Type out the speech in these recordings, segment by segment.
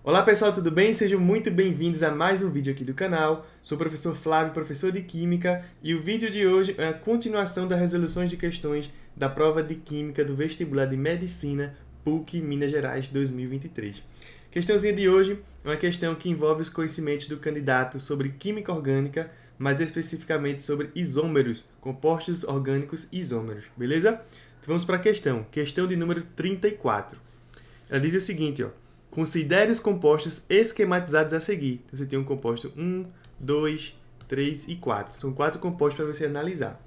Olá pessoal, tudo bem? Sejam muito bem-vindos a mais um vídeo aqui do canal. Sou o professor Flávio, professor de Química, e o vídeo de hoje é a continuação das resoluções de questões da prova de Química do vestibular de Medicina PUC Minas Gerais 2023. A questãozinha de hoje é uma questão que envolve os conhecimentos do candidato sobre Química Orgânica, mais especificamente sobre isômeros, compostos orgânicos isômeros, beleza? Então vamos para a questão de número 34. Ela diz o seguinte, ó. Considere os compostos esquematizados a seguir. Então, você tem um composto 1, 2, 3 e 4. São 4 compostos para você analisar.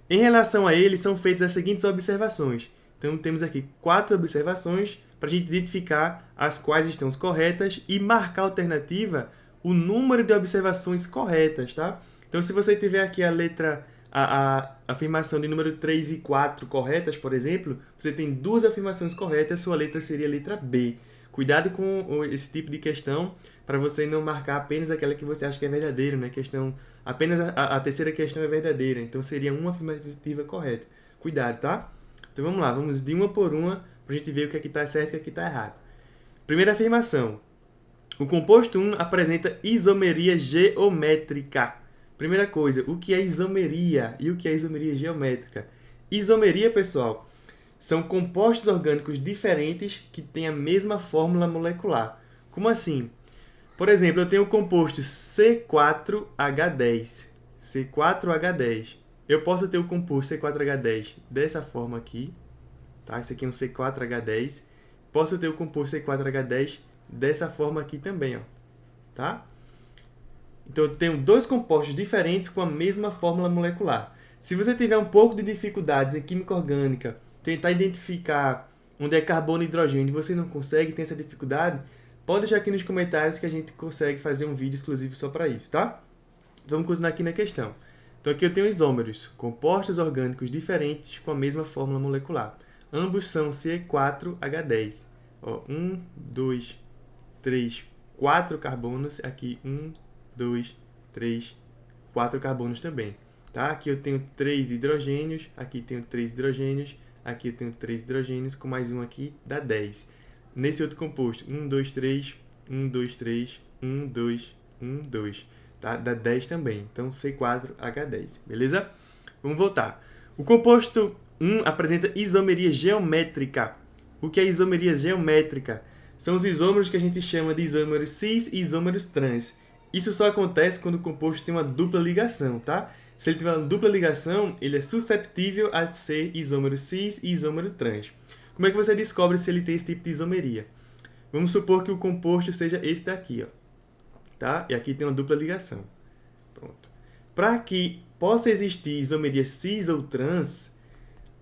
Em relação a eles, são feitas as seguintes observações. Então, temos aqui 4 observações para a gente identificar as quais estão corretas e marcar a alternativa o número de observações corretas, tá? Então, se você tiver aqui a afirmação de número 3 e 4 corretas, por exemplo, você tem 2 afirmações corretas, sua letra seria a letra B. Cuidado com esse tipo de questão para você não marcar apenas aquela que você acha que é verdadeira, né? Apenas a terceira questão é verdadeira, então seria uma afirmativa correta. Cuidado, tá? Então vamos lá, vamos de uma por uma para a gente ver o que aqui está certo e o que aqui está errado. Primeira afirmação. O composto 1 apresenta isomeria geométrica. Primeira coisa, o que é isomeria e o que é isomeria geométrica? Isomeria, pessoal, são compostos orgânicos diferentes que têm a mesma fórmula molecular. Como assim? Por exemplo, eu tenho o composto C4H10. C4H10. Eu posso ter o composto C4H10 dessa forma aqui. Tá? Esse aqui é um C4H10. Posso ter o composto C4H10 dessa forma aqui também. Ó. Tá? Então, eu tenho 2 compostos diferentes com a mesma fórmula molecular. Se você tiver um pouco de dificuldades em química orgânica, tentar identificar onde é carbono e hidrogênio e você não consegue, tem essa dificuldade, pode deixar aqui nos comentários que a gente consegue fazer um vídeo exclusivo só para isso, tá? Então, vamos continuar aqui na questão. Então, aqui eu tenho isômeros, compostos orgânicos diferentes com a mesma fórmula molecular. Ambos são C4H10. Ó, 1, 2, 3, 4 carbonos. Aqui, 1, 2, 3, 4 carbonos também. Tá? Aqui eu tenho 3 hidrogênios, aqui tenho 3 hidrogênios, aqui eu tenho 3 hidrogênios, com mais um aqui dá 10. Nesse outro composto, 1, 2, 3, 1, 2, 3, 1, 2, 1, 2. Tá? Dá 10 também. Então, C4H10. Beleza? Vamos voltar. O composto 1 apresenta isomeria geométrica. O que é isomeria geométrica? São os isômeros que a gente chama de isômeros cis e isômeros trans. Isso só acontece quando o composto tem uma dupla ligação, tá? Se ele tiver uma dupla ligação, ele é susceptível a ser isômero cis e isômero trans. Como é que você descobre se ele tem esse tipo de isomeria? Vamos supor que o composto seja esse daqui, ó. Tá? E aqui tem uma dupla ligação. Pronto. Para que possa existir isomeria cis ou trans,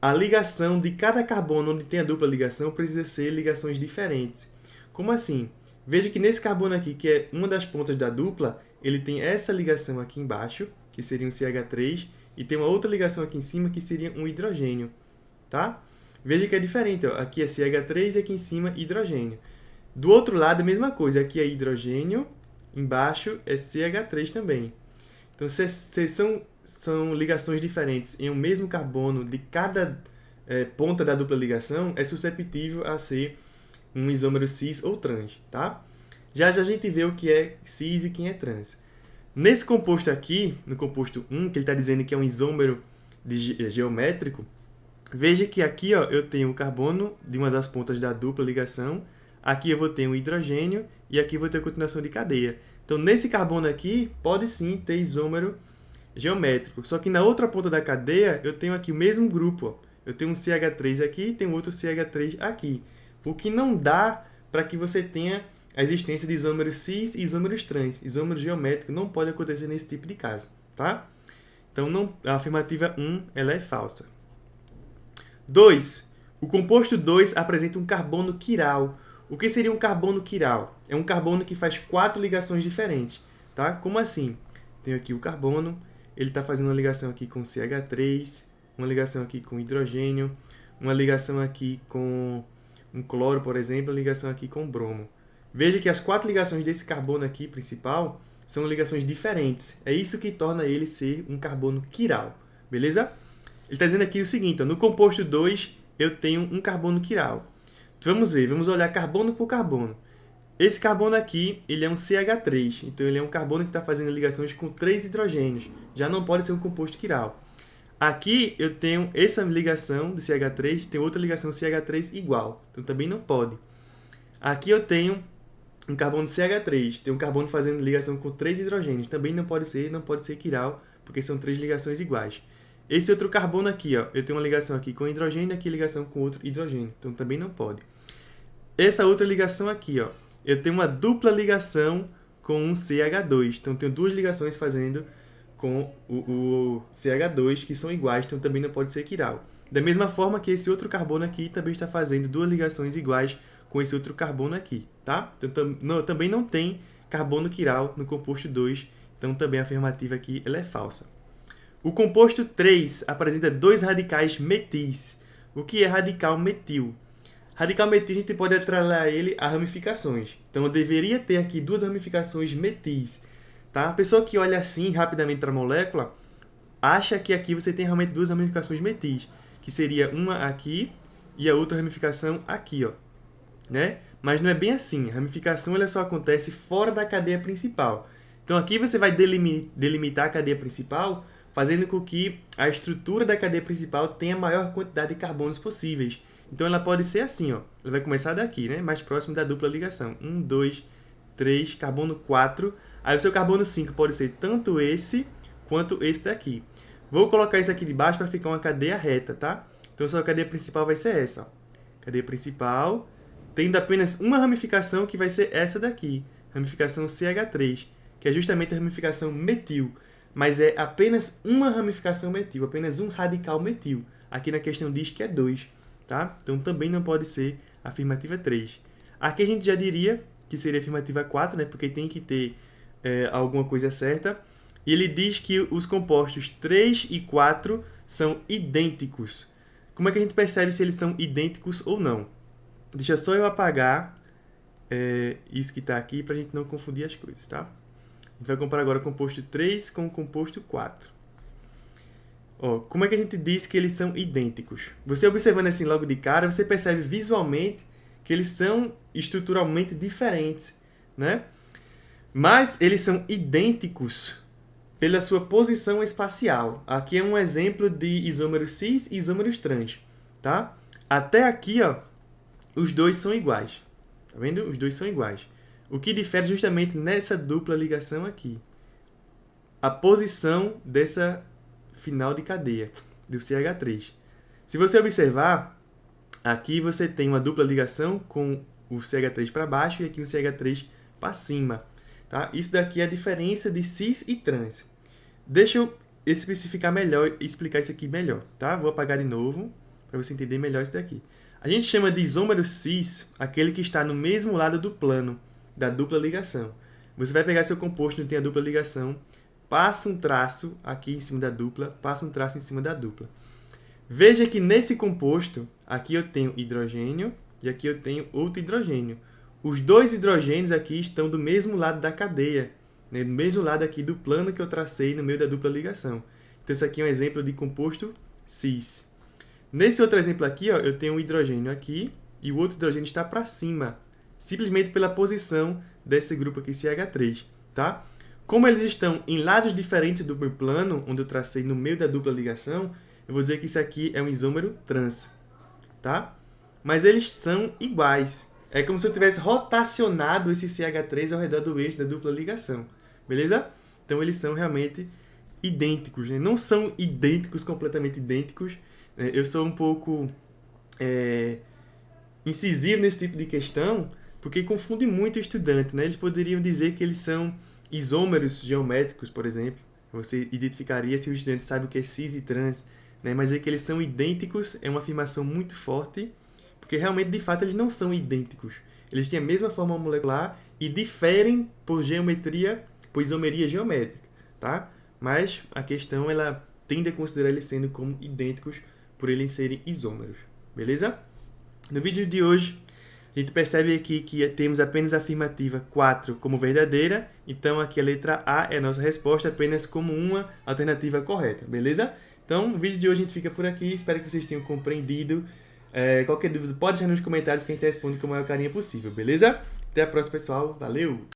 a ligação de cada carbono onde tem a dupla ligação precisa ser ligações diferentes. Como assim? Veja que nesse carbono aqui, que é uma das pontas da dupla, ele tem essa ligação aqui embaixo, que seria um CH3, e tem uma outra ligação aqui em cima, que seria um hidrogênio. Tá? Veja que é diferente. Ó. Aqui é CH3 e aqui em cima hidrogênio. Do outro lado, a mesma coisa. Aqui é hidrogênio, embaixo é CH3 também. Então, se são ligações diferentes em um mesmo carbono de cada ponta da dupla ligação, é susceptível a ser um isômero cis ou trans, tá? Já a gente vê o que é cis e quem é trans. Nesse composto aqui, no composto 1, que ele está dizendo que é um isômero geométrico, veja que aqui ó, eu tenho o carbono de uma das pontas da dupla ligação, aqui eu vou ter um hidrogênio e aqui eu vou ter a continuação de cadeia. Então, nesse carbono aqui, pode sim ter isômero geométrico. Só que na outra ponta da cadeia, eu tenho aqui o mesmo grupo. Ó. Eu tenho um CH3 aqui e tenho outro CH3 aqui. O que não dá para que você tenha a existência de isômeros cis e isômeros trans. Isômero geométrico não pode acontecer nesse tipo de caso. Tá? Então, a afirmativa 1 ela é falsa. 2. O composto 2 apresenta um carbono quiral. O que seria um carbono quiral? É um carbono que faz 4 ligações diferentes. Tá? Como assim? Tenho aqui o carbono, ele está fazendo uma ligação aqui com CH3, uma ligação aqui com hidrogênio, uma ligação aqui com um cloro, por exemplo, uma ligação aqui com bromo. Veja que as 4 ligações desse carbono aqui, principal, são ligações diferentes. É isso que torna ele ser um carbono quiral. Beleza? Ele está dizendo aqui o seguinte, ó, no composto 2 eu tenho um carbono quiral. Vamos ver, vamos olhar carbono por carbono. Esse carbono aqui, ele é um CH3, então ele é um carbono que está fazendo ligações com 3 hidrogênios. Já não pode ser um composto quiral. Aqui eu tenho essa ligação de CH3, tem outra ligação CH3 igual, então também não pode. Aqui eu tenho um carbono CH3, tem um carbono fazendo ligação com 3 hidrogênios, também não pode ser quiral, porque são 3 ligações iguais. Esse outro carbono aqui, ó, eu tenho uma ligação aqui com hidrogênio e aqui ligação com outro hidrogênio, então também não pode. Essa outra ligação aqui, ó, eu tenho uma dupla ligação com um CH2, então eu tenho duas ligações fazendo com o CH2 que são iguais, então também não pode ser quiral. Da mesma forma que esse outro carbono aqui também está fazendo duas ligações iguais com esse outro carbono aqui, tá? Então também não tem carbono quiral no composto 2, então também a afirmativa aqui ela é falsa. O composto 3 apresenta dois radicais metis. O que é radical metil? Radical metil a gente pode atrelar ele a ramificações. Então eu deveria ter aqui duas ramificações metis. Tá? A pessoa que olha assim rapidamente para a molécula acha que aqui você tem realmente duas ramificações metis, que seria uma aqui e a outra ramificação aqui, ó, né? Mas não é bem assim. A ramificação ela só acontece fora da cadeia principal. Então aqui você vai delimitar a cadeia principal, fazendo com que a estrutura da cadeia principal tenha a maior quantidade de carbonos possíveis. Então ela pode ser assim, ó. Ela vai começar daqui, né? Mais próximo da dupla ligação. 1, 2, 3, carbono 4. Aí o seu carbono 5 pode ser tanto esse quanto esse daqui. Vou colocar isso aqui de baixo para ficar uma cadeia reta, tá? Então a sua cadeia principal vai ser essa, ó. Cadeia principal, tendo apenas uma ramificação que vai ser essa daqui. Ramificação CH3, que é justamente a ramificação metil. Mas é apenas uma ramificação metil, apenas um radical metil. Aqui na questão diz que é 2, tá? Então também não pode ser a afirmativa 3. Aqui a gente já diria que seria a afirmativa 4, né? Porque tem que ter alguma coisa certa. E ele diz que os compostos 3 e 4 são idênticos. Como é que a gente percebe se eles são idênticos ou não? Deixa só eu apagar isso que está aqui para a gente não confundir as coisas, tá? A gente vai comparar agora o composto 3 com o composto 4. Ó, como é que a gente diz que eles são idênticos? Você observando assim logo de cara, você percebe visualmente que eles são estruturalmente diferentes, né? Mas eles são idênticos pela sua posição espacial. Aqui é um exemplo de isômeros cis e isômeros trans, tá? Até aqui, ó, os dois são iguais. Tá vendo? Os dois são iguais. O que difere justamente nessa dupla ligação aqui. A posição dessa final de cadeia, do CH3. Se você observar, aqui você tem uma dupla ligação com o CH3 para baixo e aqui o CH3 para cima. Tá? Isso daqui é a diferença de cis e trans. Deixa eu especificar melhor e explicar isso aqui melhor. Tá? Vou apagar de novo para você entender melhor isso daqui. A gente chama de isômero cis aquele que está no mesmo lado do plano da dupla ligação. Você vai pegar seu composto onde tem a dupla ligação, passa um traço aqui em cima da dupla, passa um traço em cima da dupla. Veja que nesse composto, aqui eu tenho hidrogênio e aqui eu tenho outro hidrogênio. Os dois hidrogênios aqui estão do mesmo lado da cadeia, né? Do mesmo lado aqui do plano que eu tracei no meio da dupla ligação. Então, isso aqui é um exemplo de composto cis. Nesse outro exemplo aqui, ó, eu tenho um hidrogênio aqui e o outro hidrogênio está para cima, simplesmente pela posição desse grupo aqui, CH3. Tá? Como eles estão em lados diferentes do meu plano, onde eu tracei no meio da dupla ligação, eu vou dizer que isso aqui é um isômero trans. Tá? Mas eles são iguais. É como se eu tivesse rotacionado esse CH3 ao redor do eixo da dupla ligação. Beleza? Então, eles são realmente idênticos. Né? Não são idênticos, completamente idênticos. Eu sou um pouco incisivo nesse tipo de questão, porque confunde muito o estudante. Né? Eles poderiam dizer que eles são isômeros geométricos, por exemplo. Você identificaria se o estudante sabe o que é cis e trans. Né? Mas dizer que eles são idênticos é uma afirmação muito forte, porque realmente, de fato, eles não são idênticos. Eles têm a mesma forma molecular e diferem por geometria, por isomeria geométrica, tá? Mas a questão, ela tende a considerar eles sendo como idênticos por eles serem isômeros, beleza? No vídeo de hoje, a gente percebe aqui que temos apenas a afirmativa 4 como verdadeira, então aqui a letra A é a nossa resposta apenas como uma alternativa correta, beleza? Então, o vídeo de hoje a gente fica por aqui, espero que vocês tenham compreendido. Qualquer dúvida pode deixar nos comentários que a gente responde com o maior carinho possível, beleza? Até a próxima, pessoal. Valeu!